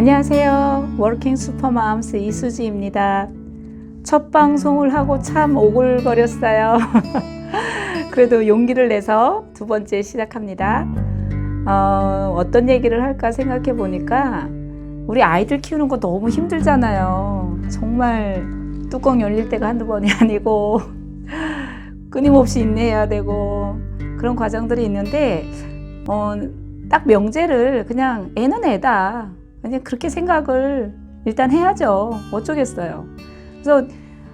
안녕하세요. 워킹 슈퍼맘스 이수지입니다. 첫 방송을 하고 참 오글거렸어요. 그래도 용기를 내서 두 번째 시작합니다. 어떤 얘기를 할까 생각해 보니까 우리 아이들 키우는 거 너무 힘들잖아요. 정말 뚜껑 열릴 때가 한두 번이 아니고 끊임없이 인내해야 되고 그런 과정들이 있는데 딱 명제를 그냥 애는 애다. 그냥 그렇게 생각을 일단 해야죠. 어쩌겠어요. 그래서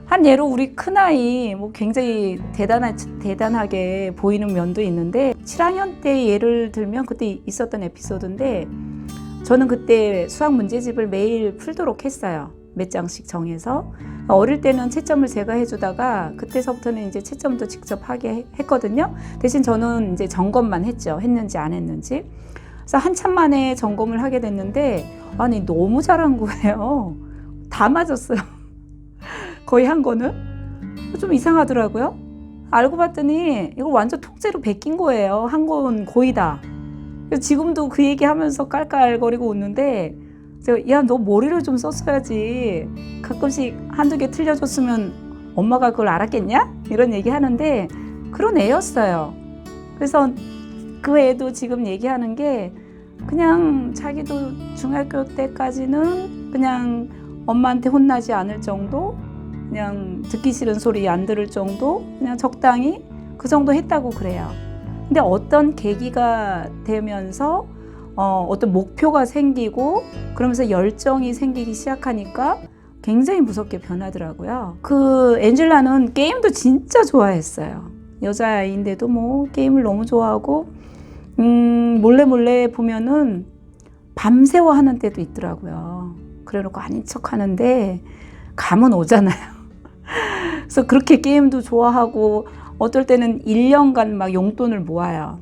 한 예로 우리 큰아이 뭐 굉장히 대단하게 보이는 면도 있는데 7학년 때 예를 들면 그때 있었던 에피소드인데 저는 그때 수학 문제집을 매일 풀도록 했어요. 몇 장씩 정해서. 어릴 때는 채점을 제가 해주다가 그때서부터는 이제 채점도 직접 하게 했거든요. 대신 저는 이제 점검만 했죠. 했는지 안 했는지. 그래서 한참 만에 점검을 하게 됐는데 아니 너무 잘한 거예요. 다 맞았어요. 거의 한 거는. 좀 이상하더라고요. 알고 봤더니 이거 완전 통째로 베낀 거예요. 한 건 거의 다. 그래서 지금도 그 얘기하면서 깔깔거리고 웃는데 제가 야, 너 머리를 좀 썼어야지. 가끔씩 한두 개 틀려줬으면 엄마가 그걸 알았겠냐? 이런 얘기 하는데 그런 애였어요. 그래서 그 애도 지금 얘기하는 게 그냥 자기도 중학교 때까지는 그냥 엄마한테 혼나지 않을 정도, 그냥 듣기 싫은 소리 안 들을 정도, 그냥 적당히 그 정도 했다고 그래요. 근데 어떤 계기가 되면서 어떤 목표가 생기고 그러면서 열정이 생기기 시작하니까 굉장히 무섭게 변하더라고요. 그 엔젤라는 게임도 진짜 좋아했어요. 여자아이인데도 뭐 게임을 너무 좋아하고 몰래 보면은 밤새워 하는 때도 있더라고요. 그래놓고 아닌 척 하는데 감은 오잖아요. 그래서 그렇게 게임도 좋아하고 어떨 때는 1년간 막 용돈을 모아요.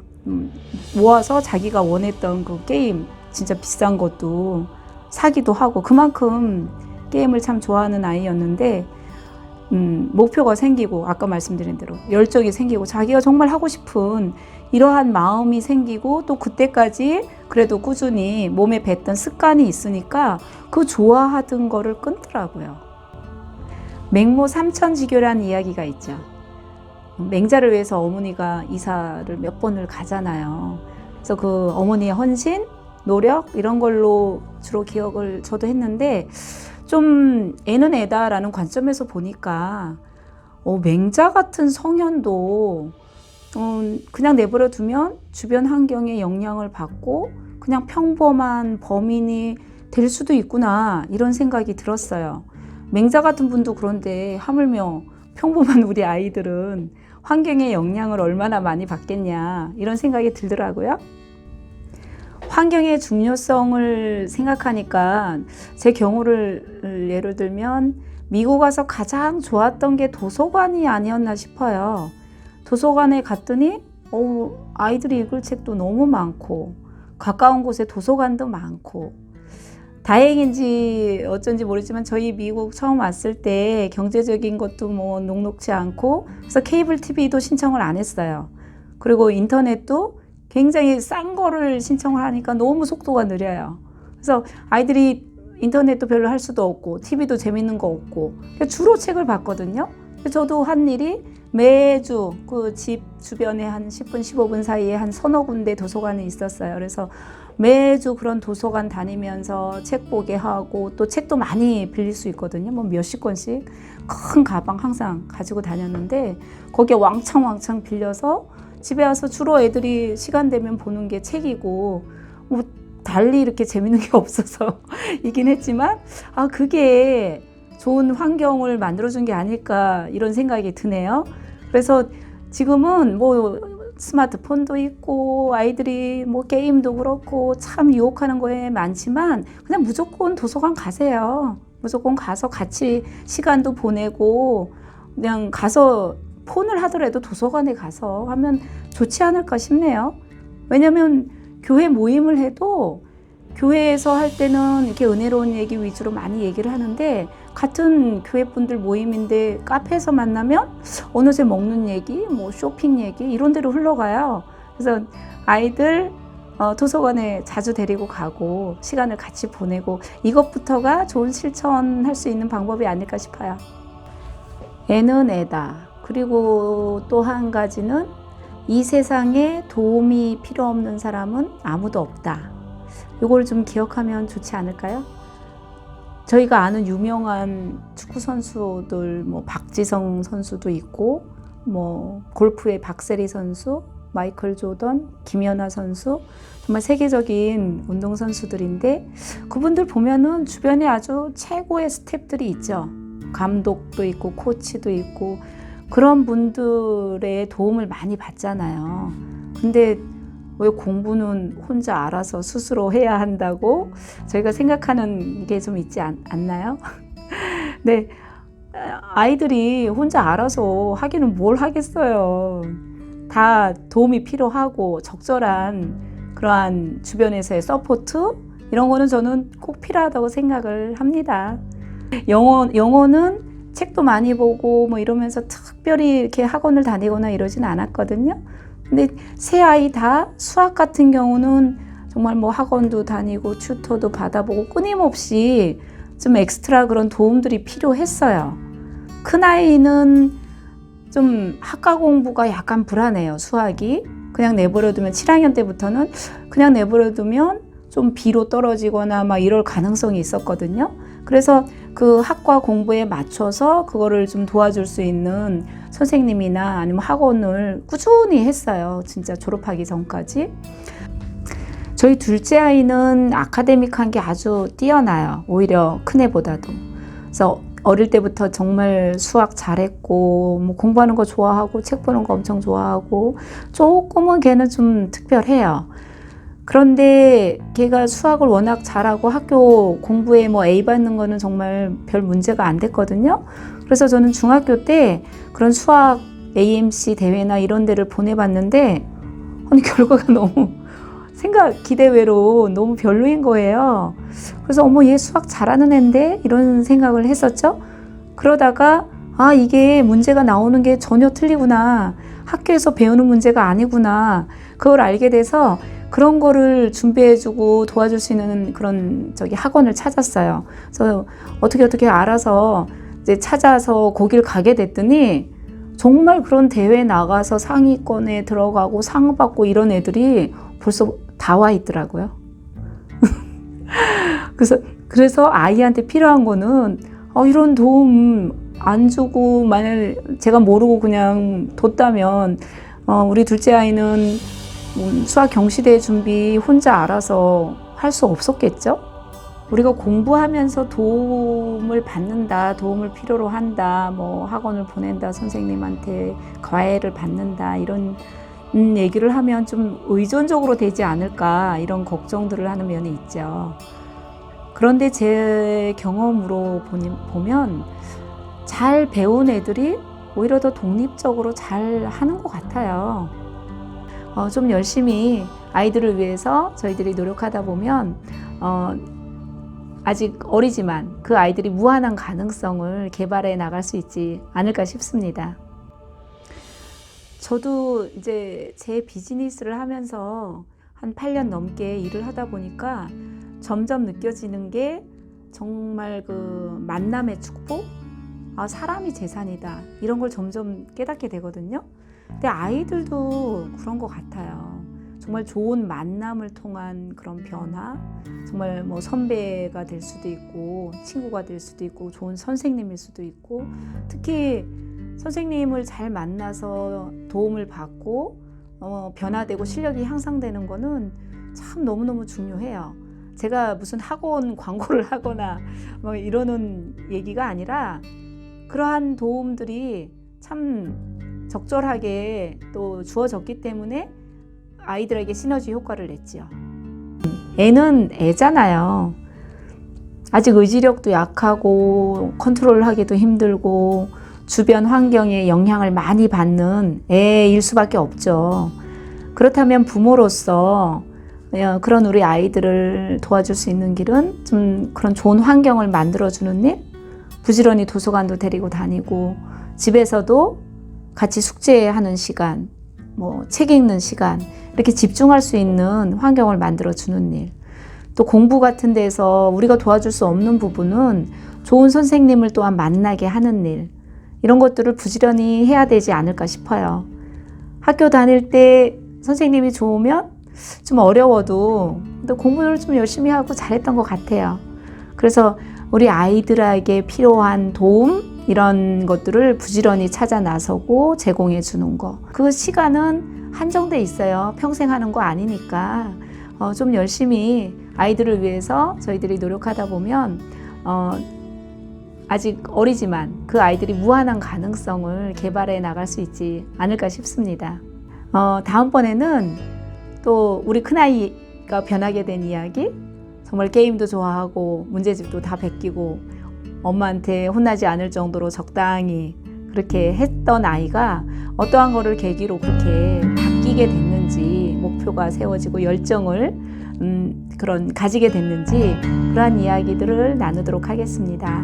모아서 자기가 원했던 그 게임 진짜 비싼 것도 사기도 하고 그만큼 게임을 참 좋아하는 아이였는데 목표가 생기고 아까 말씀드린 대로 열정이 생기고 자기가 정말 하고 싶은 이러한 마음이 생기고 또 그때까지 그래도 꾸준히 몸에 뱉던 습관이 있으니까 그 좋아하던 거를 끊더라고요. 맹모 삼천지교라는 이야기가 있죠. 맹자를 위해서 어머니가 이사를 몇 번을 가잖아요. 그래서 그 어머니의 헌신, 노력 이런 걸로 주로 기억을 저도 했는데 좀 애는 애다라는 관점에서 보니까 맹자 같은 성현도 그냥 내버려 두면 주변 환경에 영향을 받고 그냥 평범한 범인이 될 수도 있구나 이런 생각이 들었어요. 맹자 같은 분도 그런데 하물며 평범한 우리 아이들은 환경의 영향을 얼마나 많이 받겠냐 이런 생각이 들더라고요. 환경의 중요성을 생각하니까 제 경우를 예를 들면 미국 와서 가장 좋았던 게 도서관이 아니었나 싶어요. 도서관에 갔더니 아이들이 읽을 책도 너무 많고 가까운 곳에 도서관도 많고 다행인지 어쩐지 모르지만 저희 미국 처음 왔을 때 경제적인 것도 뭐 녹록지 않고 그래서 케이블 TV도 신청을 안 했어요. 그리고 인터넷도 굉장히 싼 거를 신청을 하니까 너무 속도가 느려요. 그래서 아이들이 인터넷도 별로 할 수도 없고 TV도 재밌는 거 없고 주로 책을 봤거든요. 저도 한 일이 매주 그 집 주변에 한 10분, 15분 사이에 한 서너 군데 도서관이 있었어요. 그래서 매주 그런 도서관 다니면서 책 보게 하고 또 책도 많이 빌릴 수 있거든요. 뭐 몇십 권씩 큰 가방 항상 가지고 다녔는데 거기에 왕창 빌려서 집에 와서 주로 애들이 시간 되면 보는 게 책이고 뭐 달리 이렇게 재밌는 게 없어서 이긴 했지만 그게 좋은 환경을 만들어준 게 아닐까 이런 생각이 드네요. 그래서 지금은 뭐 스마트폰도 있고 아이들이 뭐 게임도 그렇고 참 유혹하는 거에 많지만 그냥 무조건 도서관 가세요. 무조건 가서 같이 시간도 보내고 그냥 가서 폰을 하더라도 도서관에 가서 하면 좋지 않을까 싶네요. 왜냐면 교회 모임을 해도 교회에서 할 때는 이렇게 은혜로운 얘기 위주로 많이 얘기를 하는데 같은 교회 분들 모임인데 카페에서 만나면 어느새 먹는 얘기, 뭐 쇼핑 얘기 이런 데로 흘러가요. 그래서 아이들 도서관에 자주 데리고 가고 시간을 같이 보내고 이것부터가 좋은 실천할 수 있는 방법이 아닐까 싶어요. 애는 애다. 그리고 또 한 가지는 이 세상에 도움이 필요 없는 사람은 아무도 없다. 이걸 좀 기억하면 좋지 않을까요? 저희가 아는 유명한 축구 선수들, 뭐 박지성 선수도 있고, 뭐 골프의 박세리 선수, 마이클 조던, 김연아 선수, 정말 세계적인 운동 선수들인데 그분들 보면은 주변에 아주 최고의 스태프들이 있죠. 감독도 있고 코치도 있고 그런 분들의 도움을 많이 받잖아요. 근데 왜 공부는 혼자 알아서 스스로 해야 한다고 저희가 생각하는 게 좀 있지 않나요? 네, 아이들이 혼자 알아서 하기는 뭘 하겠어요. 다 도움이 필요하고 적절한 그러한 주변에서의 서포트 이런 거는 저는 꼭 필요하다고 생각을 합니다. 영어는 책도 많이 보고 뭐 이러면서 특별히 이렇게 학원을 다니거나 이러진 않았거든요. 근데 세 아이 다 수학 같은 경우는 정말 뭐 학원도 다니고 튜터도 받아보고 끊임없이 좀 엑스트라 그런 도움들이 필요했어요. 큰 아이는 좀 학과 공부가 약간 불안해요. 수학이 그냥 내버려두면 7학년 때부터는 그냥 내버려두면 좀 B로 떨어지거나 막 이럴 가능성이 있었거든요. 그래서 그 학과 공부에 맞춰서 그거를 좀 도와줄 수 있는 선생님이나 아니면 학원을 꾸준히 했어요. 진짜 졸업하기 전까지. 저희 둘째 아이는 아카데믹한 게 아주 뛰어나요. 오히려 큰애보다도. 그래서 어릴 때부터 정말 수학 잘했고 뭐 공부하는 거 좋아하고 책 보는 거 엄청 좋아하고 조금은 걔는 좀 특별해요. 그런데 걔가 수학을 워낙 잘하고 학교 공부에 뭐 A 받는 거는 정말 별 문제가 안 됐거든요. 그래서 저는 중학교 때 그런 수학 AMC 대회나 이런 데를 보내봤는데 아니 결과가 너무 기대외로 너무 별로인 거예요. 그래서 어머 얘 수학 잘하는 애인데 이런 생각을 했었죠. 그러다가 아 이게 문제가 나오는 게 전혀 틀리구나. 학교에서 배우는 문제가 아니구나. 그걸 알게 돼서 그런 거를 준비해주고 도와줄 수 있는 그런 학원을 찾았어요. 그래서 어떻게 알아서 이제 찾아서 거길 가게 됐더니 정말 그런 대회 나가서 상위권에 들어가고 상 받고 이런 애들이 벌써 다 와 있더라고요. 그래서 아이한테 필요한 거는 이런 도움 안 주고 만약 제가 모르고 그냥 뒀다면 우리 둘째 아이는 수학 경시대 준비 혼자 알아서 할 수 없었겠죠? 우리가 공부하면서 도움을 받는다, 도움을 필요로 한다, 뭐 학원을 보낸다, 선생님한테 과외를 받는다 이런 얘기를 하면 좀 의존적으로 되지 않을까 이런 걱정들을 하는 면이 있죠. 그런데 제 경험으로 보면 잘 배운 애들이 오히려 더 독립적으로 잘 하는 것 같아요. 좀 열심히 아이들을 위해서 저희들이 노력하다 보면 아직 어리지만 그 아이들이 무한한 가능성을 개발해 나갈 수 있지 않을까 싶습니다. 저도 이제 제 비즈니스를 하면서 한 8년 넘게 일을 하다 보니까 점점 느껴지는 게 정말 그 만남의 축복? 사람이 재산이다. 이런 걸 점점 깨닫게 되거든요. 근데 아이들도 그런 것 같아요. 정말 좋은 만남을 통한 그런 변화, 정말 뭐 선배가 될 수도 있고, 친구가 될 수도 있고, 좋은 선생님일 수도 있고, 특히 선생님을 잘 만나서 도움을 받고, 변화되고 실력이 향상되는 거는 참 너무너무 중요해요. 제가 무슨 학원 광고를 하거나 뭐 이러는 얘기가 아니라 그러한 도움들이 참 적절하게 또 주어졌기 때문에 아이들에게 시너지 효과를 냈지요. 애는 애잖아요. 아직 의지력도 약하고 컨트롤하기도 힘들고 주변 환경에 영향을 많이 받는 애일 수밖에 없죠. 그렇다면 부모로서 그런 우리 아이들을 도와줄 수 있는 길은 좀 그런 좋은 환경을 만들어주는 일, 부지런히 도서관도 데리고 다니고 집에서도 같이 숙제하는 시간, 책 읽는 시간, 이렇게 집중할 수 있는 환경을 만들어 주는 일. 또 공부 같은 데서 우리가 도와줄 수 없는 부분은 좋은 선생님을 또한 만나게 하는 일. 이런 것들을 부지런히 해야 되지 않을까 싶어요. 학교 다닐 때 선생님이 좋으면 좀 어려워도 또 공부를 좀 열심히 하고 잘했던 것 같아요. 그래서 우리 아이들에게 필요한 도움, 이런 것들을 부지런히 찾아 나서고 제공해 주는 거. 그 시간은 한정돼 있어요. 평생 하는 거 아니니까 좀 열심히 아이들을 위해서 저희들이 노력하다 보면 아직 어리지만 그 아이들이 무한한 가능성을 개발해 나갈 수 있지 않을까 싶습니다. 다음번에는 또 우리 큰아이가 변하게 된 이야기, 정말 게임도 좋아하고 문제집도 다 베끼고 엄마한테 혼나지 않을 정도로 적당히 그렇게 했던 아이가 어떠한 거를 계기로 그렇게 바뀌게 됐는지, 목표가 세워지고 열정을 가지게 됐는지, 그러한 이야기들을 나누도록 하겠습니다.